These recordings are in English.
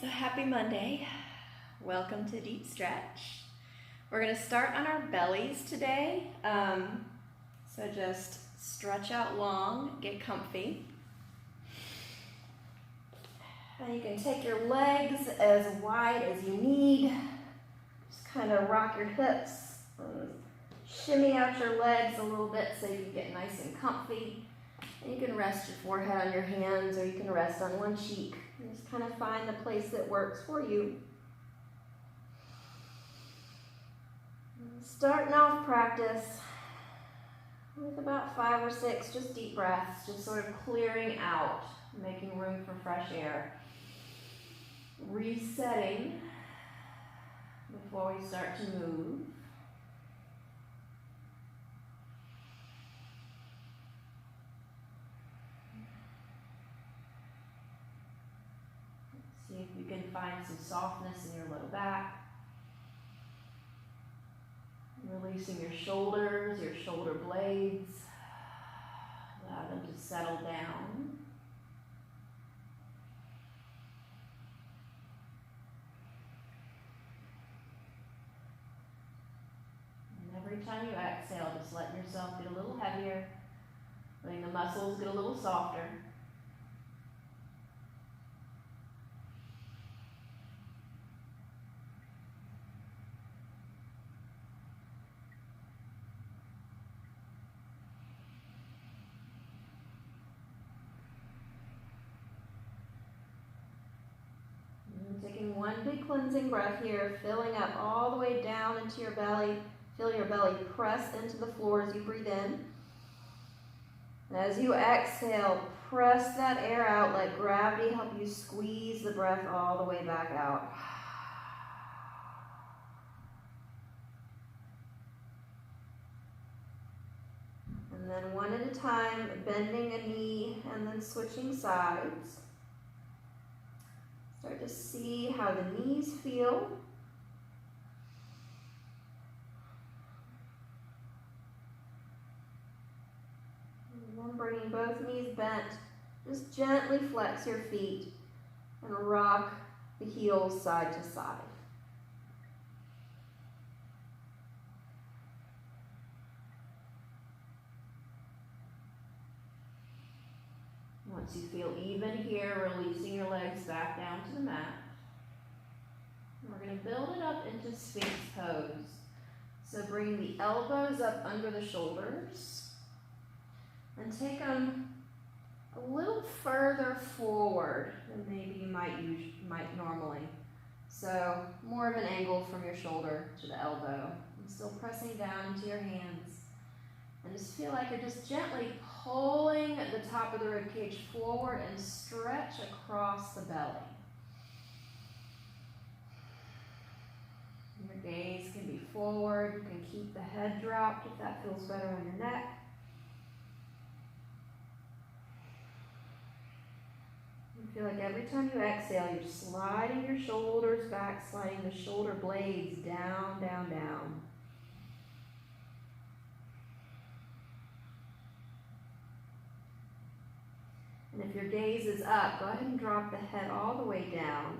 So happy Monday. Welcome to Deep Stretch. We're going to start on our bellies today. So just stretch out long, get comfy. And you can take your legs as wide as you need. Just kind of rock your hips. Shimmy out your legs a little bit so you can get nice and comfy. And you can rest your forehead on your hands, or you can rest on one cheek. And just kind of find the place that works for you. Starting off practice with about 5 or 6 just deep breaths, just sort of clearing out, making room for fresh air. Resetting before we start to move. See if you can find some softness in your low back. Releasing your shoulders, your shoulder blades. Allow them to settle down. And every time you exhale, just letting yourself get a little heavier, letting the muscles get a little softer. Taking one big cleansing breath here, filling up all the way down into your belly. Feel your belly press into the floor as you breathe in. And as you exhale, press that air out. Let gravity help you squeeze the breath all the way back out. And then one at a time, bending a knee and then switching sides. Start to see how the knees feel. And then bringing both knees bent, just gently flex your feet and rock the heels side to side. Once you feel even here, releasing your legs back down to the mat. And we're going to build it up into Sphinx pose. So bring the elbows up under the shoulders and take them a little further forward than maybe you might normally. So more of an angle from your shoulder to the elbow. And still pressing down into your hands. And just feel like you're just gently pulling the top of the ribcage forward and stretch across the belly. Your gaze can be forward. You can keep the head dropped if that feels better on your neck. You feel like every time you exhale, you're sliding your shoulders back, sliding the shoulder blades down, down, down. And if your gaze is up, go ahead and drop the head all the way down.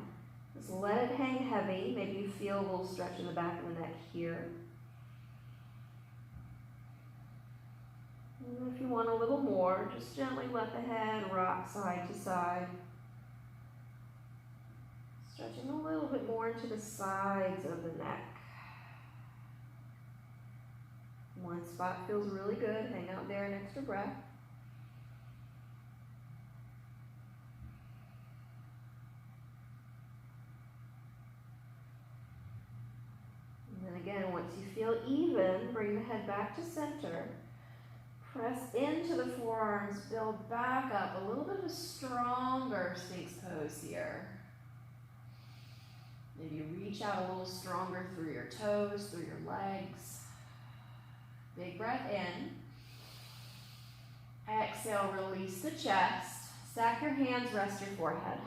Just let it hang heavy. Maybe you feel a little stretch in the back of the neck here. And if you want a little more, just gently let the head rock side to side. Stretching a little bit more into the sides of the neck. One spot feels really good. Hang out there an extra breath. Again, once you feel even, bring the head back to center. Press into the forearms, build back up. A little bit of a stronger Sphinx pose here. Maybe reach out a little stronger through your toes, through your legs. Big breath in. Exhale, release the chest. Stack your hands, rest your forehead.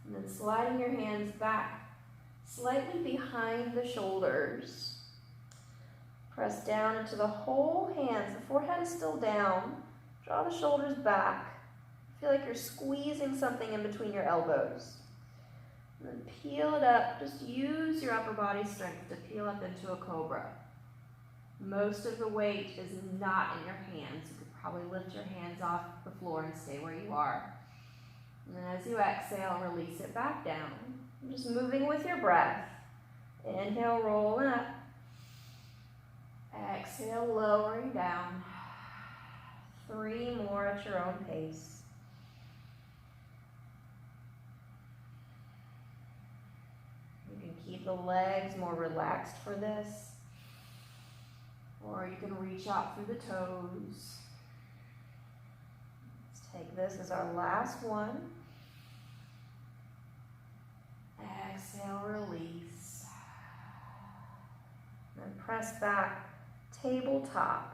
And then sliding your hands back, slightly behind the shoulders. Press down into the whole hands. The forehead is still down. Draw the shoulders back. Feel like you're squeezing something in between your elbows. And then peel it up. Just use your upper body strength to peel up into a cobra. Most of the weight is not in your hands. You could probably lift your hands off the floor and stay where you are. And then as you exhale, release it back down. Just moving with your breath. Inhale, rolling up. Exhale, lowering down. 3 more at your own pace. You can keep the legs more relaxed for this, or you can reach out through the toes. Let's take this as our last one. Exhale, release. And press back, tabletop.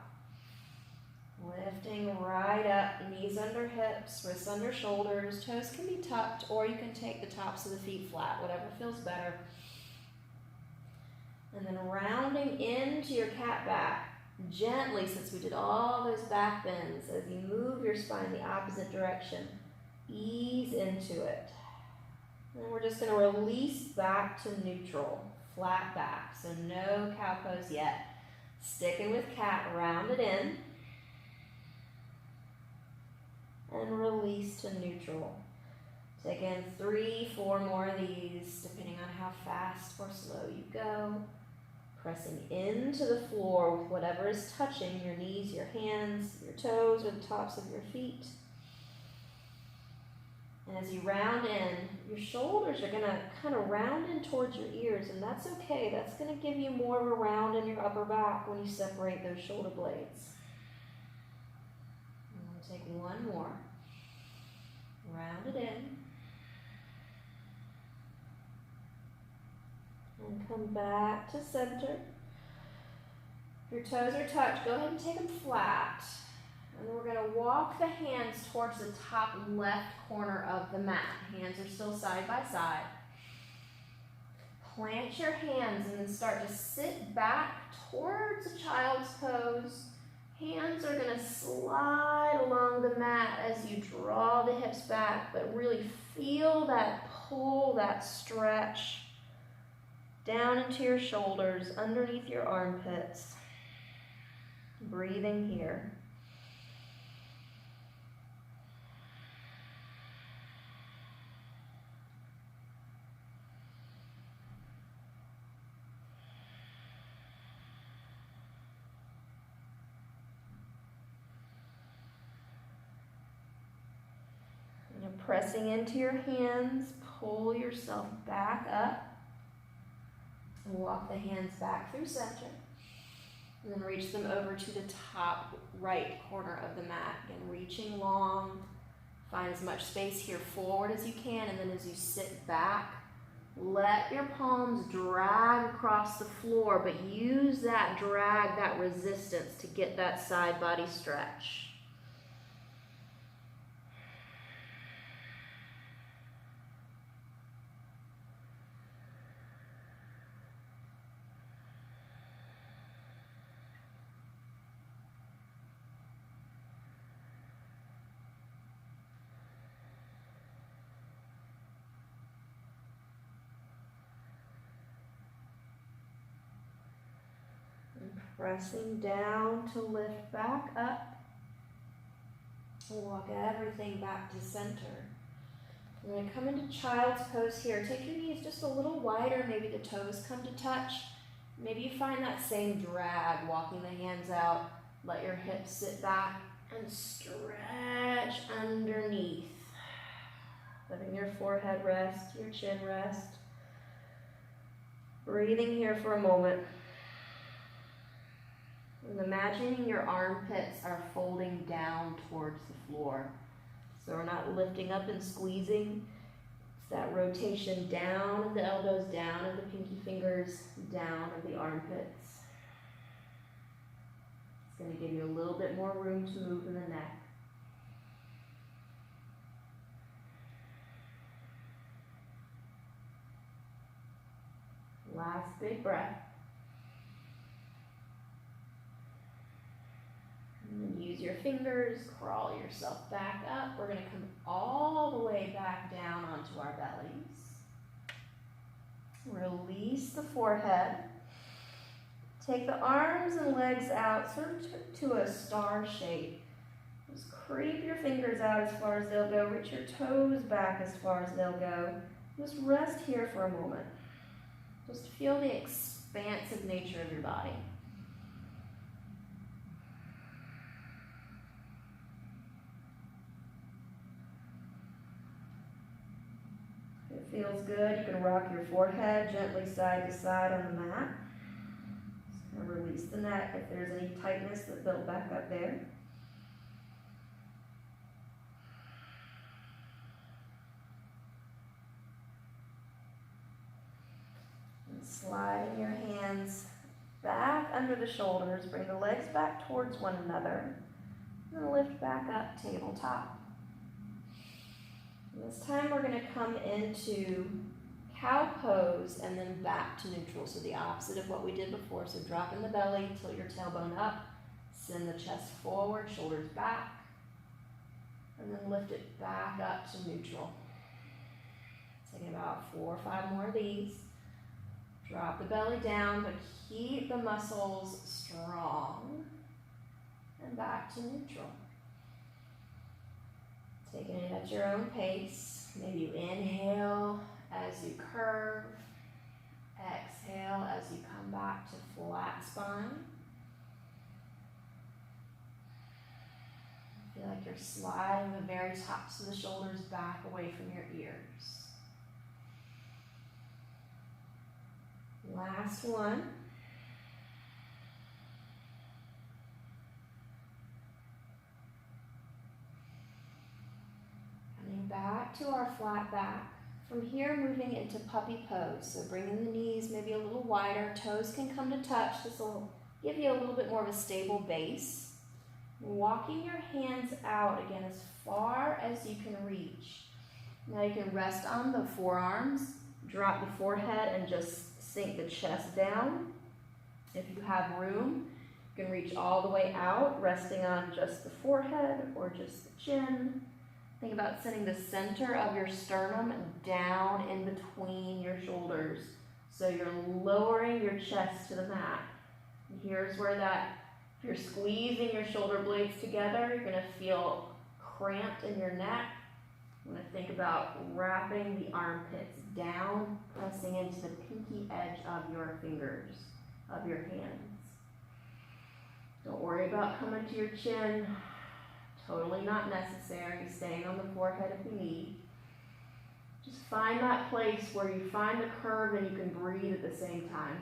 Lifting right up, knees under hips, wrists under shoulders, toes can be tucked, or you can take the tops of the feet flat, whatever feels better. And then rounding into your cat back, gently, since we did all those back bends, as you move your spine the opposite direction, ease into it. And we're just going to release back to neutral, flat back, so no cow pose yet. Sticking with cat, round it in. And release to neutral. Take in 3, 4 more of these, depending on how fast or slow you go. Pressing into the floor with whatever is touching, your knees, your hands, your toes, or the tops of your feet. And as you round in, your shoulders are going to kind of round in towards your ears, and that's okay. That's going to give you more of a round in your upper back when you separate those shoulder blades. Take one more. Round it in. And come back to center. If your toes are touched, go ahead and take them flat. And we're going to walk the hands towards the top left corner of the mat. Hands are still side by side. Plant your hands and then start to sit back towards a child's pose. Hands are going to slide along the mat as you draw the hips back, but really feel that pull, that stretch down into your shoulders, underneath your armpits. Breathing here. Pressing into your hands, pull yourself back up. And walk the hands back through center. And then reach them over to the top right corner of the mat. Again, reaching long. Find as much space here forward as you can. And then as you sit back, let your palms drag across the floor, but use that drag, that resistance to get that side body stretch. Pressing down to lift back up. Walk everything back to center. I'm going to come into child's pose here. Take your knees just a little wider. Maybe the toes come to touch. Maybe you find that same drag, walking the hands out. Let your hips sit back and stretch underneath. Letting your forehead rest, your chin rest. Breathing here for a moment. And imagining your armpits are folding down towards the floor. So we're not lifting up and squeezing. It's that rotation down of the elbows, down of the pinky fingers, down of the armpits. It's going to give you a little bit more room to move in the neck. Last big breath. And then use your fingers, crawl yourself back up. We're going to come all the way back down onto our bellies. Release the forehead. Take the arms and legs out sort of to a star shape. Just creep your fingers out as far as they'll go. Reach your toes back as far as they'll go. Just rest here for a moment. Just feel the expansive nature of your body. If it feels good, you can rock your forehead gently side to side on the mat. Just release the neck if there's any tightness that built back up there. Sliding your hands back under the shoulders, bring the legs back towards one another, and lift back up, tabletop. And this time we're going to come into cow pose and then back to neutral, so the opposite of what we did before. So drop in the belly, tilt your tailbone up, send the chest forward, shoulders back, and then lift it back up to neutral. Taking about 4 or 5 more of these. Drop the belly down, but keep the muscles strong. And back to neutral. Taking it at your own pace. Maybe you inhale as you curve. Exhale as you come back to flat spine. Feel like you're sliding the very tops of the shoulders back away from your ears. Last one. Coming back to our flat back. From here, moving into puppy pose. So bringing the knees maybe a little wider. Toes can come to touch. This will give you a little bit more of a stable base. Walking your hands out again as far as you can reach. Now you can rest on the forearms. Drop the forehead and just sink the chest down. If you have room, you can reach all the way out, resting on just the forehead or just the chin. Think about sending the center of your sternum down in between your shoulders. So you're lowering your chest to the mat. And here's where if you're squeezing your shoulder blades together, you're going to feel cramped in your neck. I'm going to think about wrapping the armpits down, pressing into the pinky edge of your fingers, of your hands. Don't worry about coming to your chin. Totally not necessary. Staying on the forehead if you need. Just find that place where you find the curve and you can breathe at the same time.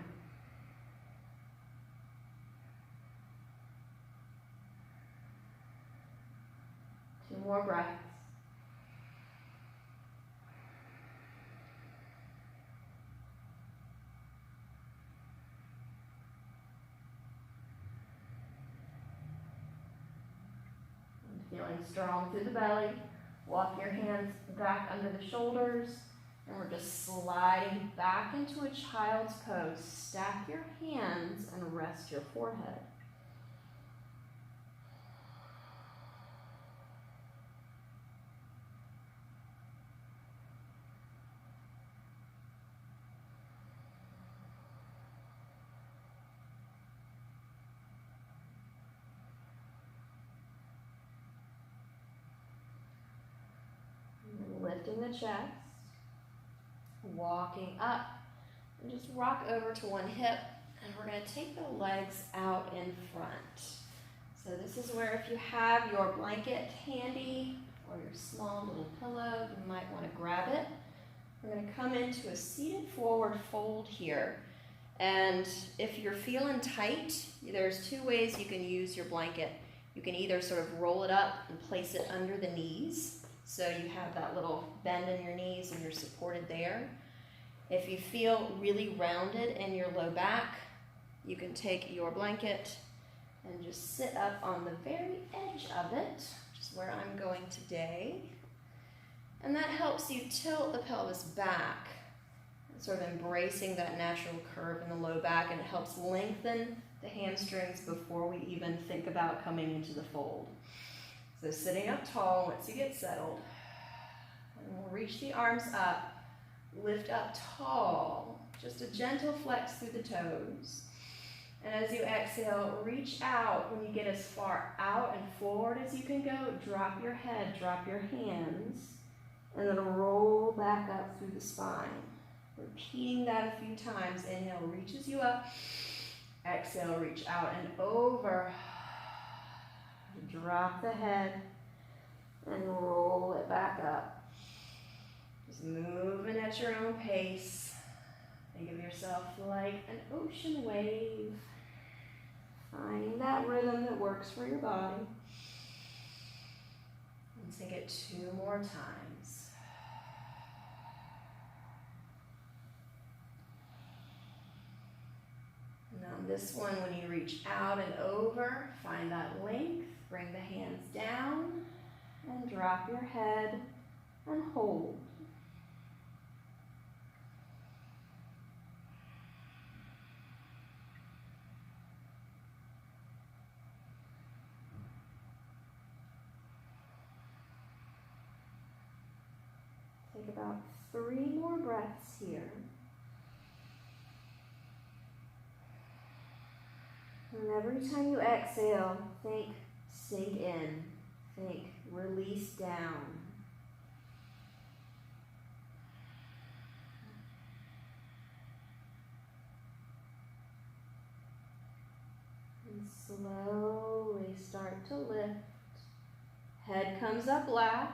Two more breaths. Feeling strong through the belly. Walk your hands back under the shoulders. And we're just sliding back into a child's pose. Stack your hands and rest your forehead. Lifting the chest, walking up, and just rock over to one hip, and we're going to take the legs out in front. So this is where if you have your blanket handy or your small little pillow, you might want to grab it. We're going to come into a seated forward fold here. And if you're feeling tight, there's 2 ways you can use your blanket. You can either sort of roll it up and place it under the knees, so you have that little bend in your knees and you're supported there. If you feel really rounded in your low back, you can take your blanket and just sit up on the very edge of it, which is where I'm going today. And that helps you tilt the pelvis back. sort of embracing that natural curve in the low back, and it helps lengthen the hamstrings before we even think about coming into the fold. So sitting up tall once you get settled, and we'll reach the arms up, lift up tall, just a gentle flex through the toes. And as you exhale, reach out. When you get as far out and forward as you can go, drop your head, drop your hands, and then roll back up through the spine. Repeating that a few times. Inhale reaches you up. Exhale, reach out and over. Drop the head and roll it back up. Just moving at your own pace. Think of yourself like an ocean wave. Finding that rhythm that works for your body. And take it 2 more times. Now this one, when you reach out and over, find that length. Bring the hands down and drop your head and hold. Take about 3 more breaths here. And every time you exhale, think sink in. Think release down. And slowly start to lift. Head comes up last.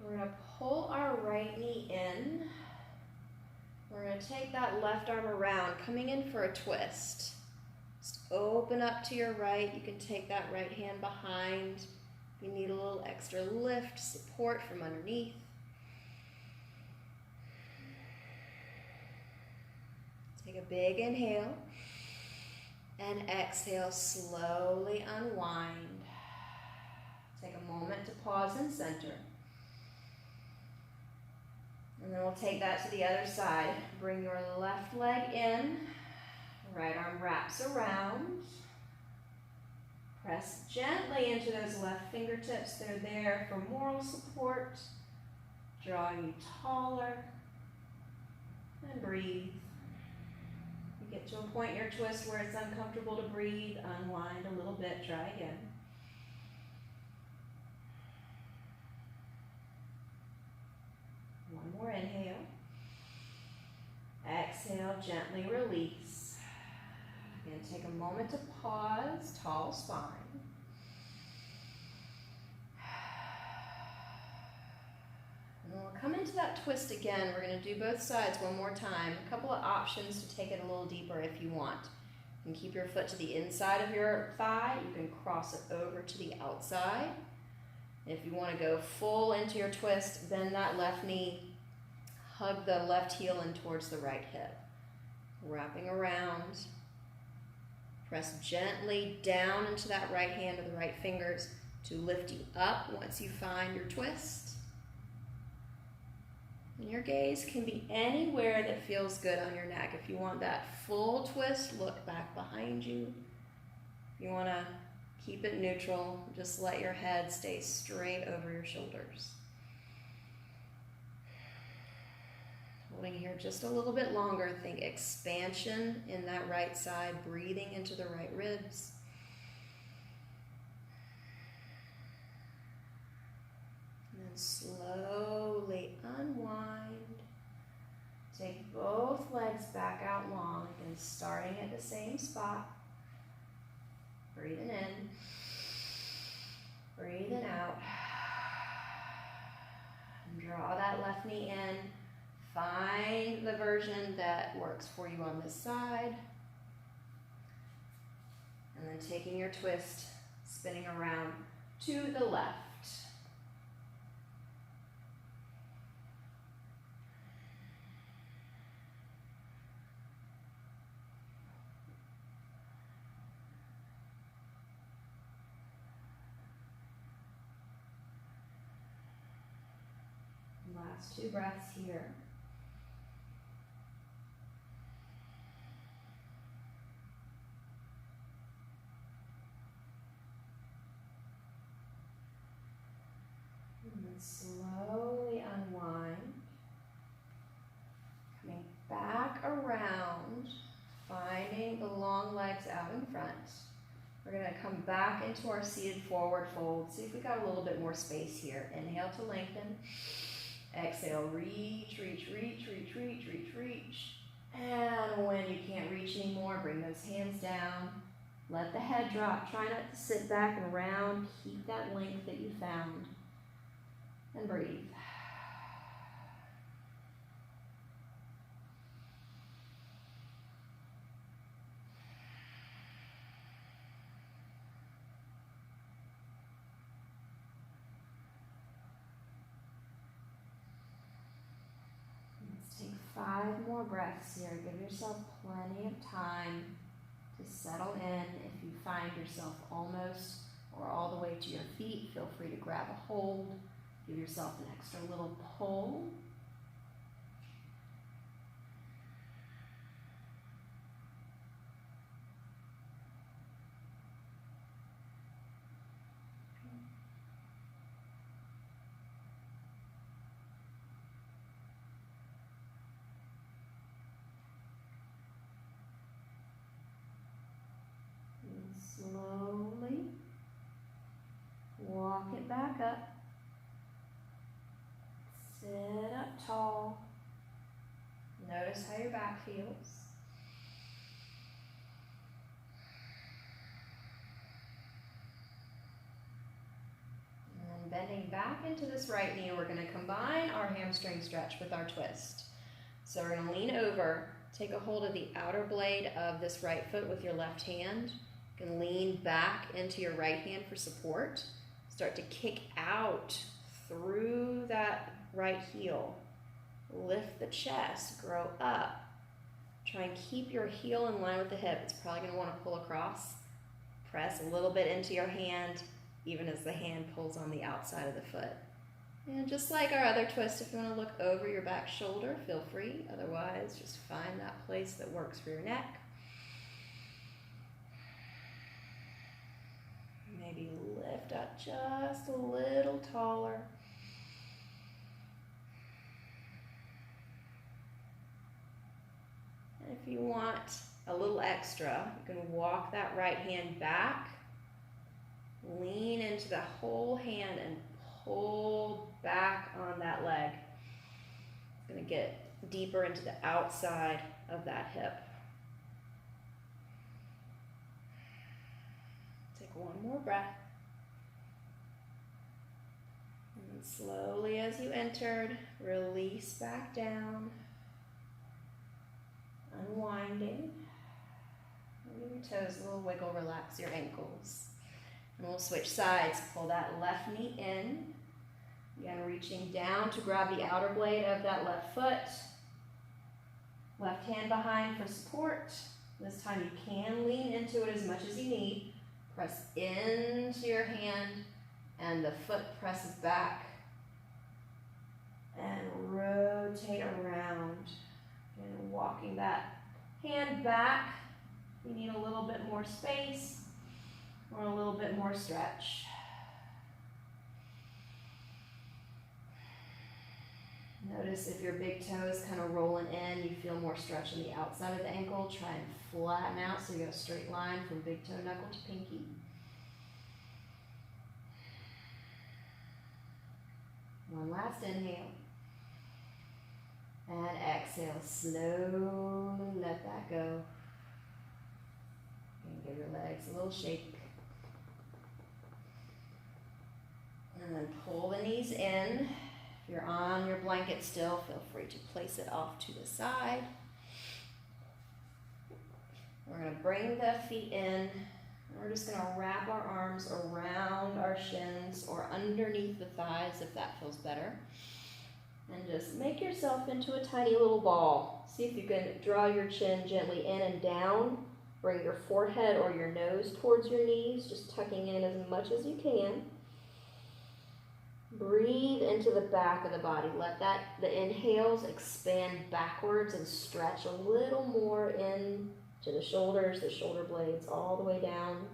We're going to pull our right knee in. We're going to take that left arm around, coming in for a twist. Just open up to your right. You can take that right hand behind. If you need a little extra lift, support from underneath. Take a big inhale. And exhale, slowly unwind. Take a moment to pause and center. And then we'll take that to the other side. Bring your left leg in. Right arm wraps around. Press gently into those left fingertips. They're there for moral support. Drawing you taller. And breathe. You get to a point in your twist where it's uncomfortable to breathe. Unwind a little bit. Try again. One more inhale. Exhale, gently release. Again, take a moment to pause, tall spine. And then we'll come into that twist again. We're going to do both sides one more time. A couple of options to take it a little deeper if you want. You can keep your foot to the inside of your thigh. You can cross it over to the outside. If you want to go full into your twist, bend that left knee, hug the left heel in towards the right hip. Wrapping around, press gently down into that right hand or the right fingers to lift you up once you find your twist. And your gaze can be anywhere that feels good on your neck. If you want that full twist, look back behind you. If you want to keep it neutral, just let your head stay straight over your shoulders. Holding here just a little bit longer, think expansion in that right side, breathing into the right ribs. And then slowly unwind. Take both legs back out long, again starting at the same spot. Breathing in, breathing out. And draw that left knee in. Find the version that works for you on this side. And then taking your twist, spinning around to the left. Last 2 breaths here. slowly unwind. Coming back around, finding the long legs out in front. We're going to come back into our seated forward fold. See if we got a little bit more space here. Inhale to lengthen. Exhale, reach, reach, reach, reach, reach, reach, reach. And when you can't reach anymore, bring those hands down. Let the head drop. Try not to sit back and round. Keep that length that you found. And breathe. Let's take 5 more breaths here. Give yourself plenty of time to settle in. If you find yourself almost or all the way to your feet, feel free to grab a hold. Give yourself an extra little pull. And slowly walk it back up. Sit up tall. Notice how your back feels. And then bending back into this right knee, we're going to combine our hamstring stretch with our twist. So we're going to lean over, take a hold of the outer blade of this right foot with your left hand. You can lean back into your right hand for support. Start to kick out through that right heel. Lift the chest, grow up. Try and keep your heel in line with the hip. It's probably going to want to pull across. Press a little bit into your hand, even as the hand pulls on the outside of the foot. And just like our other twist, if you want to look over your back shoulder, feel free. Otherwise, just find that place that works for your neck. Maybe lift up just a little taller. And if you want a little extra, you can walk that right hand back, lean into the whole hand and pull back on that leg. It's going to get deeper into the outside of that hip. Take one more breath. And slowly as you entered, release back down. Unwinding. Give your toes a little wiggle, relax your ankles. And we'll switch sides. Pull that left knee in. Again, reaching down to grab the outer blade of that left foot. Left hand behind for support. This time you can lean into it as much as you need. Press into your hand and the foot presses back. And rotate around. And walking that hand back. You need a little bit more space or a little bit more stretch. Notice if your big toe is kind of rolling in, you feel more stretch on the outside of the ankle. Try and flatten out so you go a straight line from big toe knuckle to pinky. One last inhale. And exhale, slowly let that go. And give your legs a little shake. And then pull the knees in. If you're on your blanket still, feel free to place it off to the side. We're going to bring the feet in. We're just going to wrap our arms around our shins or underneath the thighs if that feels better. And just make yourself into a tiny little ball. See if you can draw your chin gently in and down. Bring your forehead or your nose towards your knees, just tucking in as much as you can. Breathe into the back of the body. Let the inhales expand backwards and stretch a little more in to the shoulders, the shoulder blades, all the way down.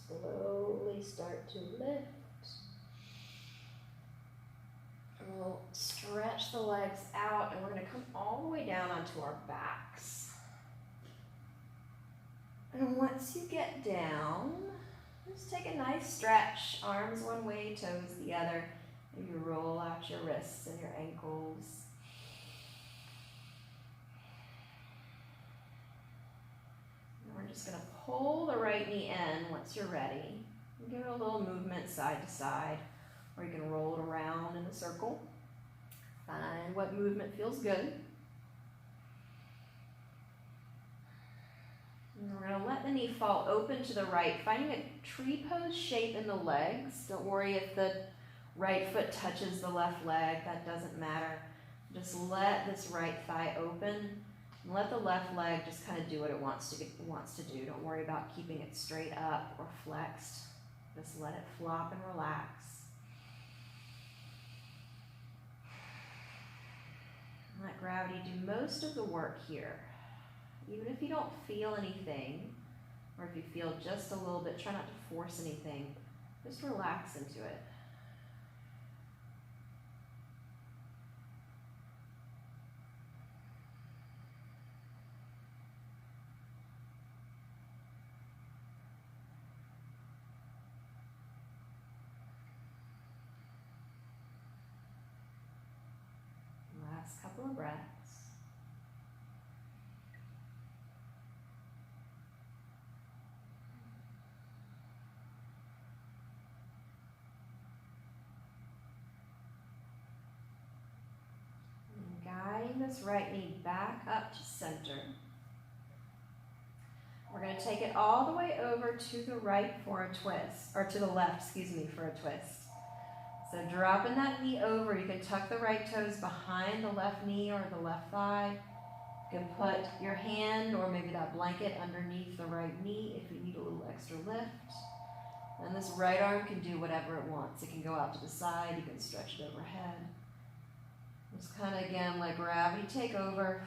Slowly start to lift. And we'll stretch the legs out, and we're going to come all the way down onto our backs. And once you get down, just take a nice stretch. Arms one way, toes the other. And you roll out your wrists and your ankles. And we're just going to pull the right knee in once you're ready. And give it a little movement side to side, or you can roll it around in a circle. Find what movement feels good. And we're going to let the knee fall open to the right, finding a tree pose shape in the legs. Don't worry if the right foot touches the left leg, that doesn't matter. Just let this right thigh open and let the left leg just kind of do what it wants to do. Don't worry about keeping it straight up or flexed. Just let it flop and relax. And let gravity do most of the work here. Even if you don't feel anything, or if you feel just a little bit, try not to force anything. Just relax into it. Last couple of breaths. Guiding this right knee back up to center. We're going to take it all the way over to the right for a twist, or to the left, excuse me, for a twist. So dropping that knee over, you can tuck the right toes behind the left knee or the left thigh. You can put your hand or maybe that blanket underneath the right knee if you need a little extra lift. And this right arm can do whatever it wants. It can go out to the side, you can stretch it overhead. Just kind of, again, let gravity take over.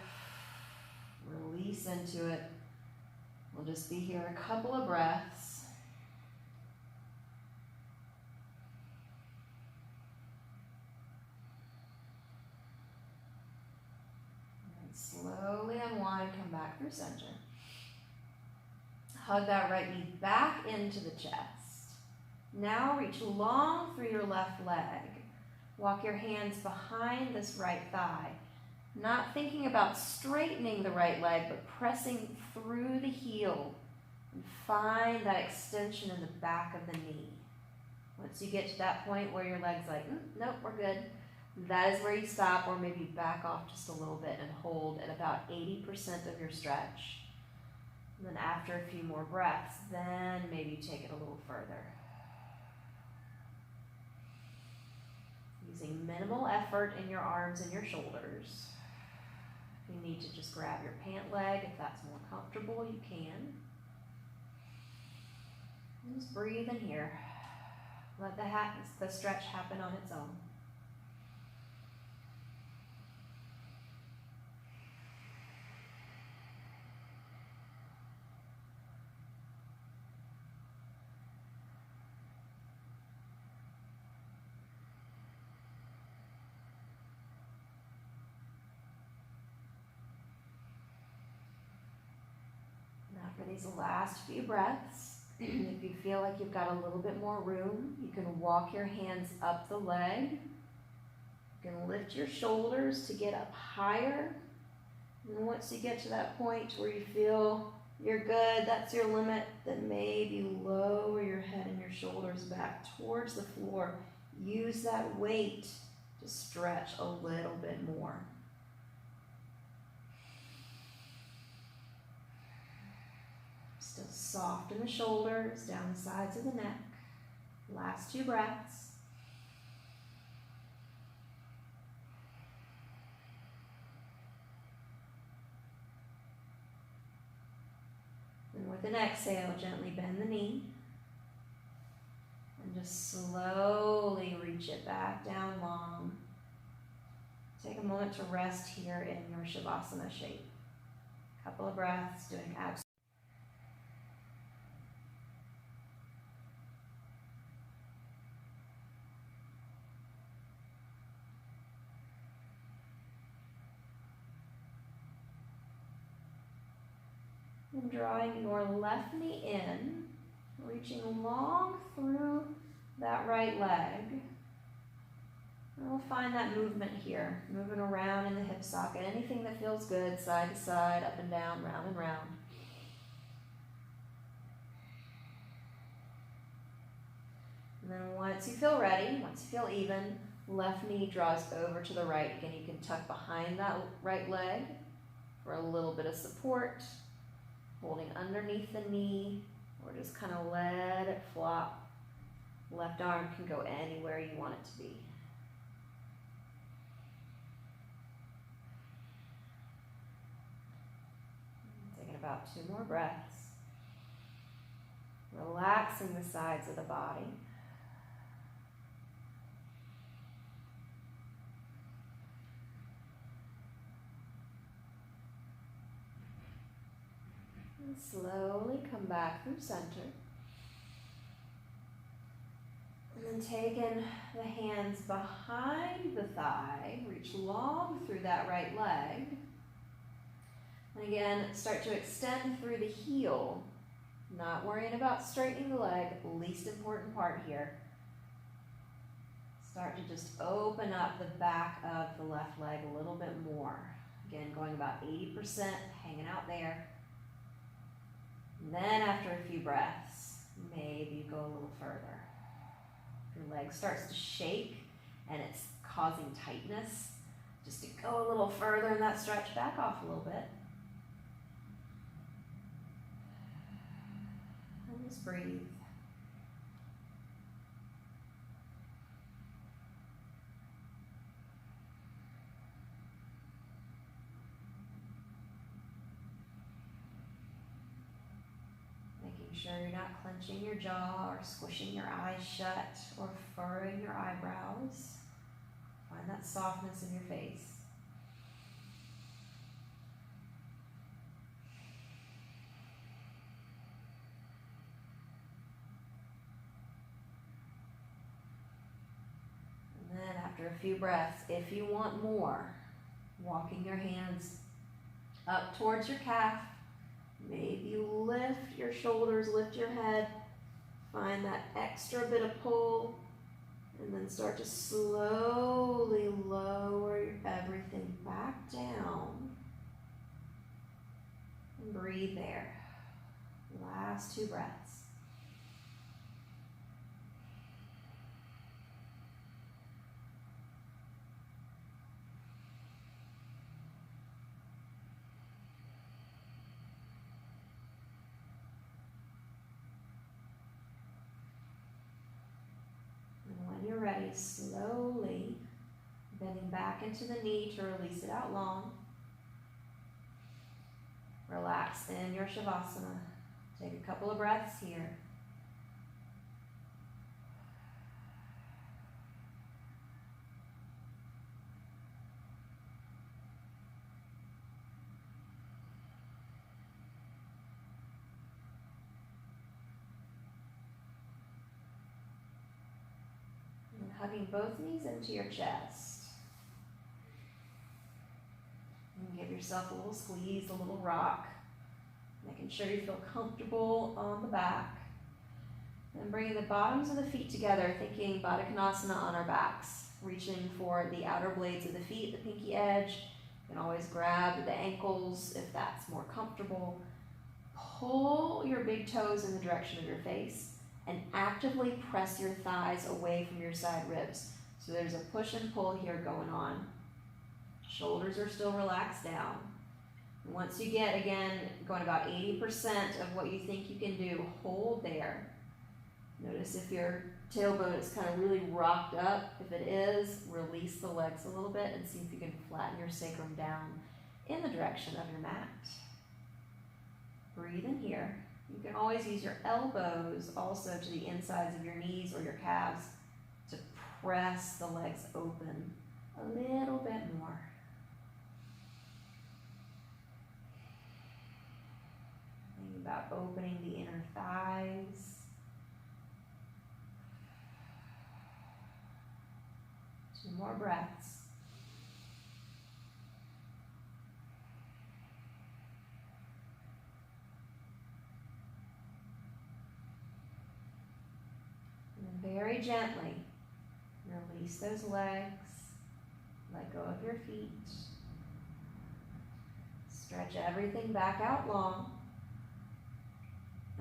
Release into it. We'll just be here a couple of breaths. And slowly unwind, come back through center. Hug that right knee back into the chest. Now reach long through your left leg. Walk your hands behind this right thigh. Not thinking about straightening the right leg, but pressing through the heel. And find that extension in the back of the knee. Once you get to that point where your leg's like, nope, we're good. That is where you stop, or maybe back off just a little bit and hold at about 80% of your stretch. And then after a few more breaths, then maybe take it a little further. Using minimal effort in your arms and your shoulders. If you need to just grab your pant leg, if that's more comfortable, you can. And just breathe in here. Let the stretch happen on its own. For these last few breaths, if you feel like you've got a little bit more room, you can walk your hands up the leg. You can lift your shoulders to get up higher. And once you get to that point where you feel you're good, that's your limit, then maybe lower your head and your shoulders back towards the floor. Use that weight to stretch a little bit more. Still soft in the shoulders, down the sides of the neck. Last two breaths. And with an exhale, gently bend the knee. And just slowly reach it back down long. Take a moment to rest here in your Shavasana shape. Couple of breaths, doing abs. And drawing your left knee in, reaching long through that right leg. And we'll find that movement here, moving around in the hip socket, anything that feels good, side to side, up and down, round and round. And then once you feel ready, once you feel even, left knee draws over to the right. Again, you can tuck behind that right leg for a little bit of support, holding underneath the knee, or just kind of let it flop. Left arm can go anywhere you want it to be. Taking about 2 more breaths. Relaxing the sides of the body. And slowly come back through center. And then taking the hands behind the thigh, reach long through that right leg. And again, start to extend through the heel. Not worrying about straightening the leg, least important part here. Start to just open up the back of the left leg a little bit more. Again, going about 80%, hanging out there. And then after a few breaths, maybe you go a little further. If your leg starts to shake and it's causing tightness, just to go a little further in that stretch, back off a little bit. And just breathe. Sure you're not clenching your jaw or squishing your eyes shut or furrowing your eyebrows. Find that softness in your face. And then after a few breaths, if you want more, walking your hands up towards your calf. Maybe you lift your shoulders, lift your head, find that extra bit of pull, and then start to slowly lower everything back down. And breathe there. Last 2 breaths. Ready, slowly bending back into the knee to release it out long. Relax in your Shavasana. Take a couple of breaths here. Hugging both knees into your chest. And give yourself a little squeeze, a little rock. Making sure you feel comfortable on the back. And bringing the bottoms of the feet together, thinking Baddha Konasana on our backs. Reaching for the outer blades of the feet, the pinky edge. You can always grab the ankles if that's more comfortable. Pull your big toes in the direction of your face. And actively press your thighs away from your side ribs. So there's a push and pull here going on. Shoulders are still relaxed down. And once you get, again, going about 80% of what you think you can do, hold there. Notice if your tailbone is kind of really rocked up. If it is, release the legs a little bit and see if you can flatten your sacrum down in the direction of your mat. Breathe in here. You can always use your elbows also to the insides of your knees or your calves to press the legs open a little bit more. Think about opening the inner thighs. 2 more breaths. very gently. Release those legs. Let go of your feet. Stretch everything back out long.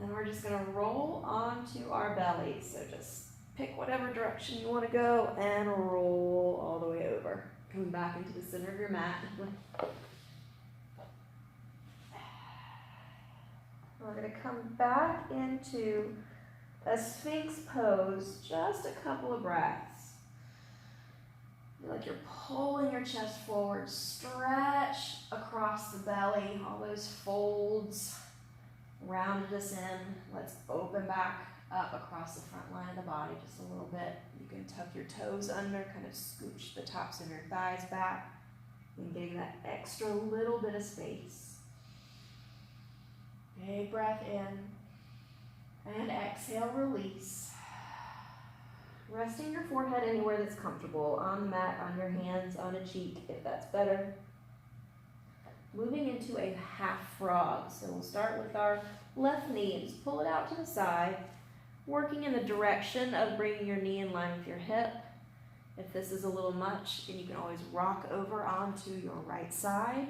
And we're just going to roll onto our belly. So just pick whatever direction you want to go and roll all the way over. Coming back into the center of your mat. We're going to come back into a Sphinx pose, just a couple of breaths. Feel like you're pulling your chest forward, stretch across the belly, all those folds, rounded us in. Let's open back up across the front line of the body just a little bit. You can tuck your toes under, kind of scooch the tops of your thighs back, and getting that extra little bit of space. Big breath in, and exhale, release. Resting your forehead anywhere that's comfortable, on the mat, on your hands, on a cheek, if that's better. Moving into a half frog. So we'll start with our left knee and just pull it out to the side, working in the direction of bringing your knee in line with your hip. If this is a little much, then you can always rock over onto your right side.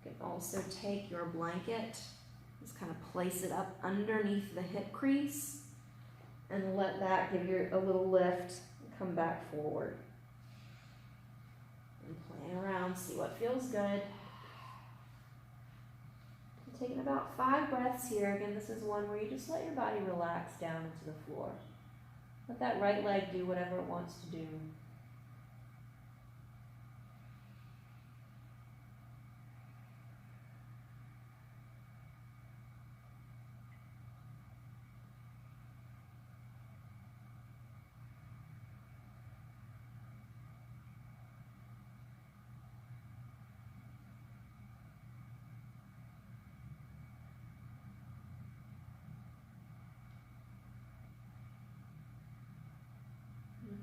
You can also take your blanket, just kind of place it up underneath the hip crease, and let that give you a little lift and come back forward. And playing around, see what feels good. And taking about 5 breaths here. Again, this is one where you just let your body relax down into the floor. Let that right leg do whatever it wants to do.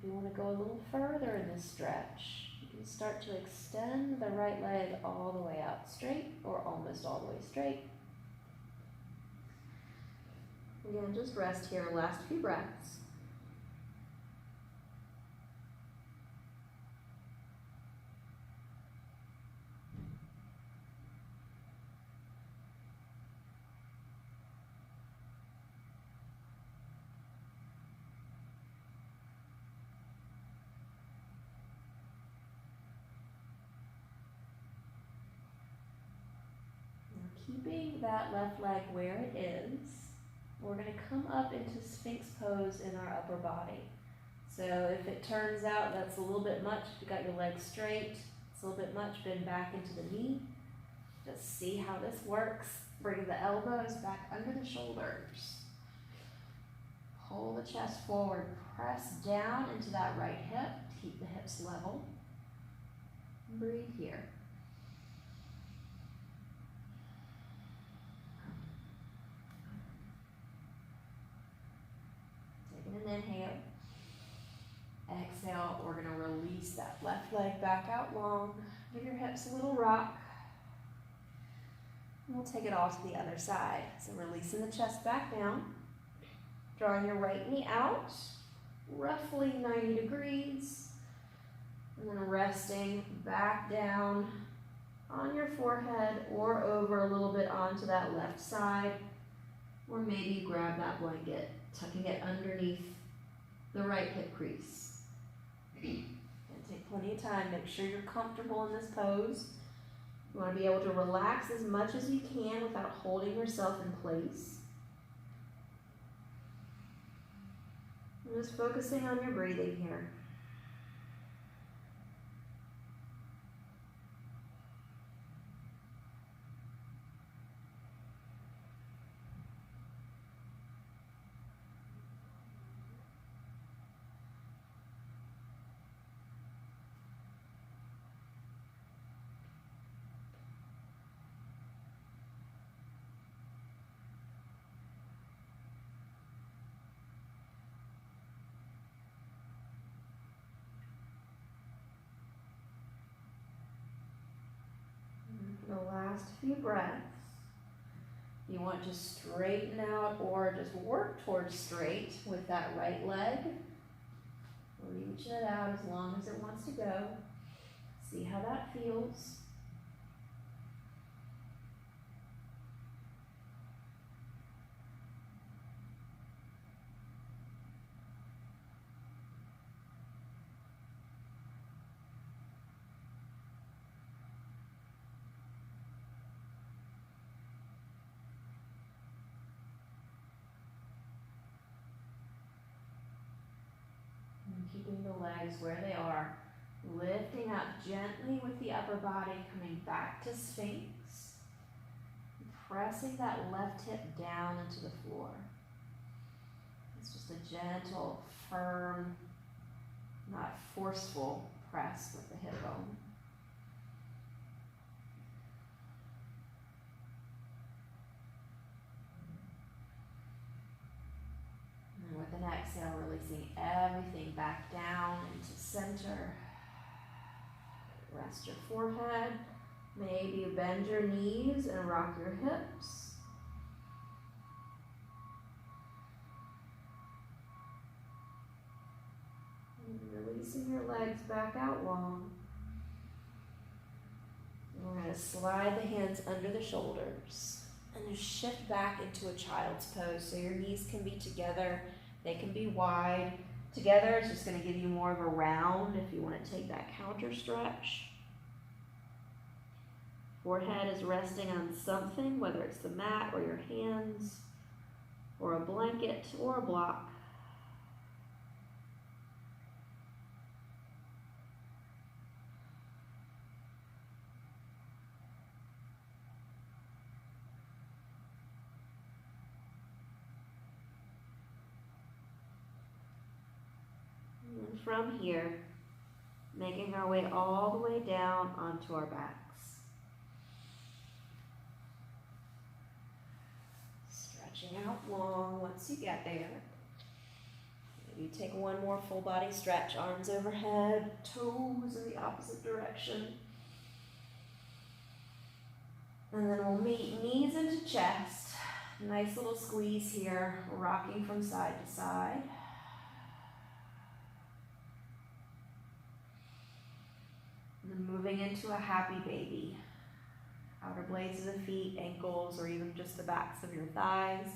If you want to go a little further in this stretch, you can start to extend the right leg all the way out straight, or almost all the way straight. Again, just rest here, last few breaths. Keeping that left leg where it is, we're going to come up into Sphinx pose in our upper body. So if it turns out that's a little bit much, if you got your legs straight, it's a little bit much, bend back into the knee. Just see how this works. Bring the elbows back under the shoulders. Pull the chest forward, press down into that right hip, keep the hips level. Breathe here. An inhale. Exhale, we're going to release that left leg back out long. Give your hips a little rock. And we'll take it all to the other side. So releasing the chest back down. Drawing your right knee out, roughly 90 degrees. And then resting back down on your forehead or over a little bit onto that left side. Or maybe you grab that blanket, tucking it underneath the right hip crease. And take plenty of time. Make sure you're comfortable in this pose. You want to be able to relax as much as you can without holding yourself in place. And just focusing on your breathing here. The last few breaths, you want to straighten out or just work towards straight with that right leg. Reach it out as long as it wants to go. See how that feels. Keeping the legs where they are, lifting up gently with the upper body, coming back to Sphinx, pressing that left hip down into the floor. It's just a gentle, firm, not forceful press with the hip bone. And with an exhale, releasing everything back down into center. Rest your forehead. Maybe you bend your knees and rock your hips. And releasing your legs back out long. And we're going to slide the hands under the shoulders and just shift back into a child's pose. So your knees can be together. They can be wide. Together, it's just going to give you more of a round if you want to take that counter stretch. Forehead is resting on something, whether it's the mat or your hands, or a blanket or a block. And from here, making our way all the way down onto our backs. Stretching out long once you get there. Maybe take one more full body stretch, arms overhead, toes in the opposite direction. And then we'll meet knees into chest. Nice little squeeze here, rocking from side to side. And then moving into a happy baby. Outer blades of the feet, ankles, or even just the backs of your thighs.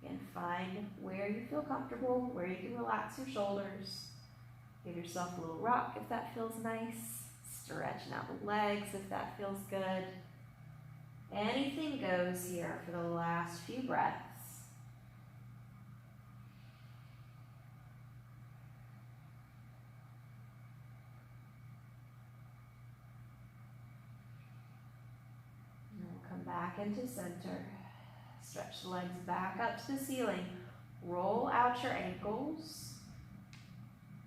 Again, find where you feel comfortable, where you can relax your shoulders. Give yourself a little rock if that feels nice. Stretching out the legs if that feels good. Anything goes here for the last few breaths. Back into center. Stretch the legs back up to the ceiling. Roll out your ankles.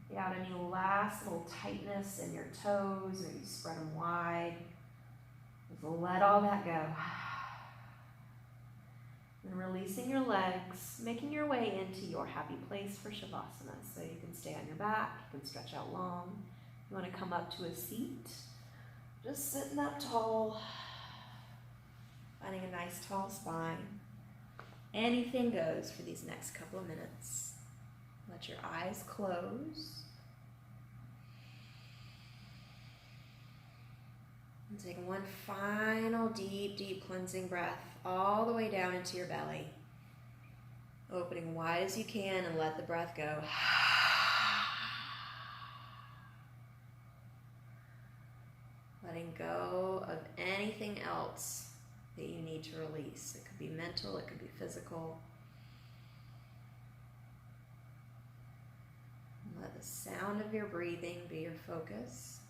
Get out any last little tightness in your toes, or you spread them wide. Just let all that go. And releasing your legs, making your way into your happy place for Shavasana. So you can stay on your back, you can stretch out long. You want to come up to a seat. Just sitting up tall. Finding a nice tall spine. Anything goes for these next couple of minutes. Let your eyes close. And take one final deep, deep cleansing breath all the way down into your belly. Opening wide as you can and let the breath go. Letting go of anything else that you need to release. It could be mental, it could be physical. And let the sound of your breathing be your focus.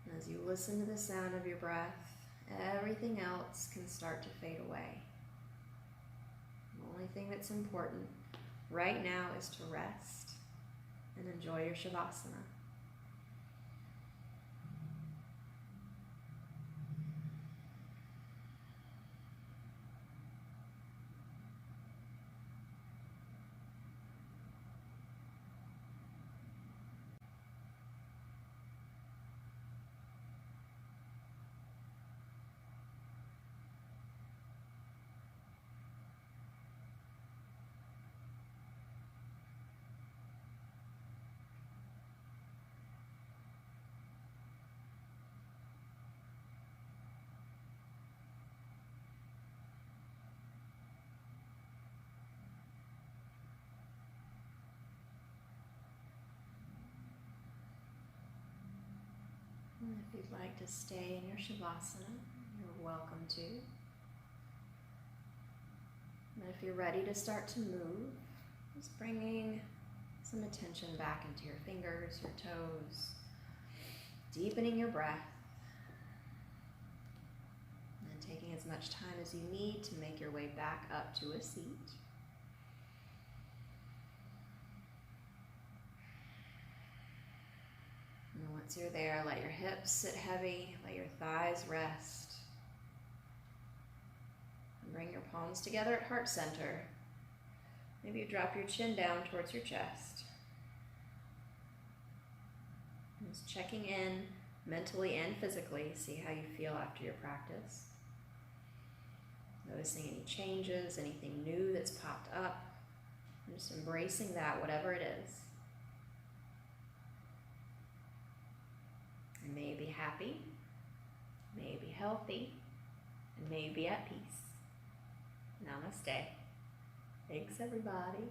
And as you listen to the sound of your breath, everything else can start to fade away. The only thing that's important right now is to rest and enjoy your Shavasana. If you'd like to stay in your Shavasana, you're welcome to. And if you're ready to start to move, just bringing some attention back into your fingers, your toes, deepening your breath, and taking as much time as you need to make your way back up to a seat. And once you're there, let your hips sit heavy, let your thighs rest. And bring your palms together at heart center. Maybe you drop your chin down towards your chest. And just checking in mentally and physically, see how you feel after your practice. Noticing any changes, anything new that's popped up. And just embracing that, whatever it is. And may you be happy, may you be healthy, and may you be at peace. Namaste. Thanks, everybody.